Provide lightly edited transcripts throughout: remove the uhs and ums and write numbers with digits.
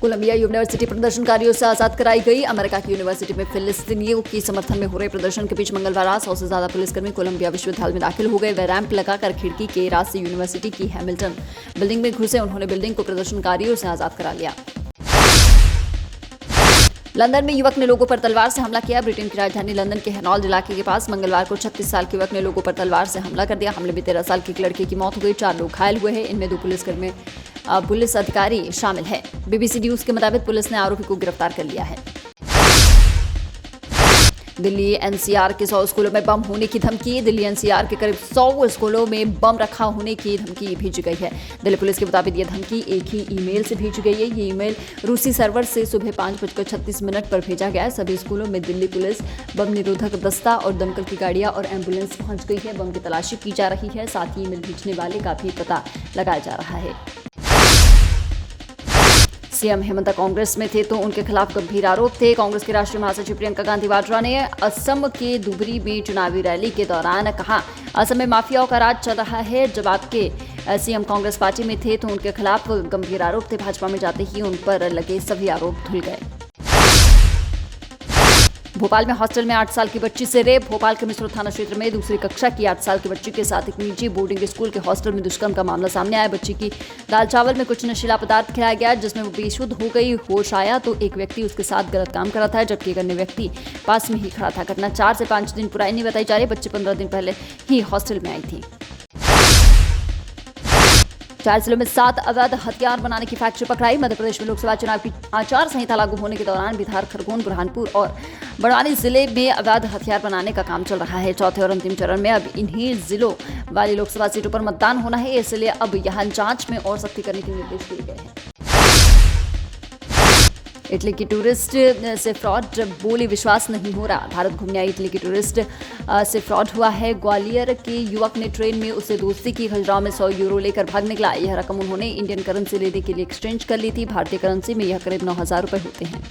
Colombia university प्रदर्शनकारियों से आजाद कराई गई। अमेरिका की यूनिवर्सिटी में फिलिस्तीनियों की समर्थन में हो रहे प्रदर्शन के बीच मंगलवार 100 से ज्यादा पुलिसकर्मी कोलंबिया विश्वविद्यालय में दाखिल हो गए। वे रैंप लगाकर खिड़की के रात से यूनिवर्सिटी की हैमिल्टन बिल्डिंग में घुसे। उन्होंने बिल्डिंग को प्रदर्शनकारियों से आजाद करा लिया। लंदन में युवक ने लोगों पर तलवार से हमला किया। ब्रिटेन की राजधानी लंदन के हैनॉल्ड इलाके के पास मंगलवार को 36 साल के युवक ने लोगों पर तलवार से हमला कर दिया। हमले में 13 साल की एक लड़के की मौत हो गई। 4 लोग घायल हुए हैं। इनमें 2 पुलिस अधिकारी शामिल है। BBC न्यूज के मुताबिक पुलिस ने आरोपी को गिरफ्तार कर लिया है। दिल्ली NCR के 100 स्कूलों में बम होने की धमकी। दिल्ली NCR के करीब 100 स्कूलों में बम रखा होने की धमकी भेजी गई है। दिल्ली पुलिस के मुताबिक यह धमकी एक ही ईमेल से भेजी गई है। ये ईमेल रूसी सर्वर से सुबह 5:36 पर भेजा गया है। सभी स्कूलों में दिल्ली पुलिस, बम निरोधक दस्ता और दमकल की गाड़ियां और एम्बुलेंस पहुंच गई है। बम की तलाशी की जा रही है। साथ ही ईमेल भेजने वाले का भी पता लगाया जा रहा है। सीएम हेमंत कांग्रेस में थे तो उनके खिलाफ गंभीर आरोप थे। कांग्रेस के राष्ट्रीय महासचिव प्रियंका गांधी वाड्रा ने असम के धुबरी में चुनावी रैली के दौरान कहा, असम में माफियाओं का राज चल रहा है। जब आपके सीएम कांग्रेस पार्टी में थे तो उनके खिलाफ गंभीर आरोप थे। भाजपा में जाते ही उन पर लगे सभी आरोप धुल गए। भोपाल में हॉस्टल में 8 साल की बच्ची से रेप। भोपाल के मिसरोद थाना क्षेत्र में दूसरी कक्षा की 8 साल की बच्ची के साथ एक निजी बोर्डिंग स्कूल के हॉस्टल में दुष्कर्म का मामला सामने आया। बच्ची की दाल चावल में कुछ नशीला पदार्थ खिलाया गया, जिसमें वो बेसुध हो गई। होश आया तो एक व्यक्ति उसके साथ गलत काम कर रहा था, जबकि एक अन्य व्यक्ति पास में ही खड़ा था। घटना 4 से 5 दिन पुरानी बताई जा रही है। बच्ची 15 दिन पहले ही हॉस्टल में आई थी। 4 जिलों में 7 अवैध हथियार बनाने की फैक्ट्री पकड़ाई। मध्य प्रदेश में लोकसभा चुनाव की आचार संहिता लागू होने के दौरान बिहार, खरगोन, बुरहानपुर और बड़वानी जिले में अवैध हथियार बनाने का काम चल रहा है। चौथे और अंतिम चरण में अब इन्हीं जिलों वाली लोकसभा सीटों पर मतदान होना है, इसलिए अब यहां जांच में और सख्ती करने के निर्देश दिए गए हैं। इटली की टूरिस्ट से फ्रॉड, बोली विश्वास नहीं हो रहा। भारत घूमने आई इटली की टूरिस्ट से फ्रॉड हुआ है। ग्वालियर के युवक ने ट्रेन में उससे दोस्ती की। खजुराहो में 100 यूरो लेकर भाग निकला। यह रकम उन्होंने इंडियन करेंसी लेने के लिए एक्सचेंज कर ली थी। भारतीय करेंसी में यह करीब 9,000 रुपए होते हैं।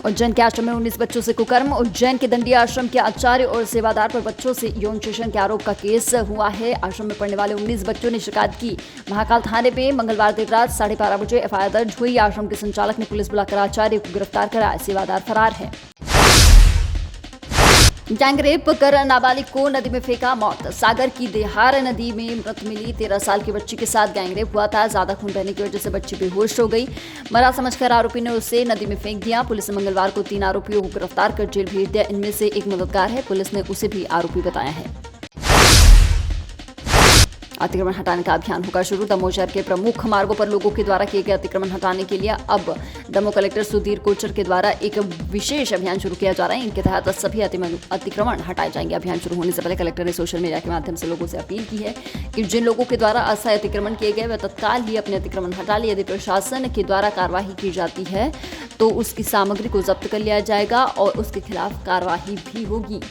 उज्जैन के आश्रम में 19 बच्चों से कुकर्म। उज्जैन के दंडी आश्रम के आचार्य और सेवादार पर बच्चों से यौन शोषण के आरोप का केस हुआ है। आश्रम में पढ़ने वाले 19 बच्चों ने शिकायत की। महाकाल थाने में मंगलवार देर रात 12:30 बजे FIR दर्ज हुई। आश्रम के संचालक ने पुलिस बुलाकर आचार्य को गिरफ्तार कराया। सेवादार फरार है। गैंगरेप कर नाबालिग को नदी में फेंका, मौत। सागर की देहार नदी में मृत मिली 13 साल की बच्ची के साथ गैंगरेप हुआ था। ज्यादा खून बहने की वजह से बच्ची बेहोश हो गई। मरा समझकर आरोपी ने उसे नदी में फेंक दिया। पुलिस ने मंगलवार को 3 आरोपियों को गिरफ्तार कर जेल भेज दिया। इनमें से एक मददगार है। पुलिस ने उसे भी आरोपी बताया है। अतिक्रमण हटाने का अभियान होगा शुरू। दमोह शहर के प्रमुख मार्गों पर लोगों के द्वारा किए गए अतिक्रमण हटाने के लिए अब दमोह कलेक्टर सुधीर कोचर के द्वारा एक विशेष अभियान शुरू किया जा रहा है। इनके तहत सभी अतिक्रमण हटाए जाएंगे। अभियान शुरू होने से पहले कलेक्टर ने सोशल मीडिया के माध्यम से लोगों से अपील की है कि जिन लोगों के द्वारा अस्थायी अतिक्रमण किए गए वे तत्काल ही अपने अतिक्रमण हटा ले। यदि प्रशासन के द्वारा कार्यवाही की जाती है तो उसकी सामग्री को जब्त कर लिया जाएगा और उसके खिलाफ कार्यवाही भी होगी।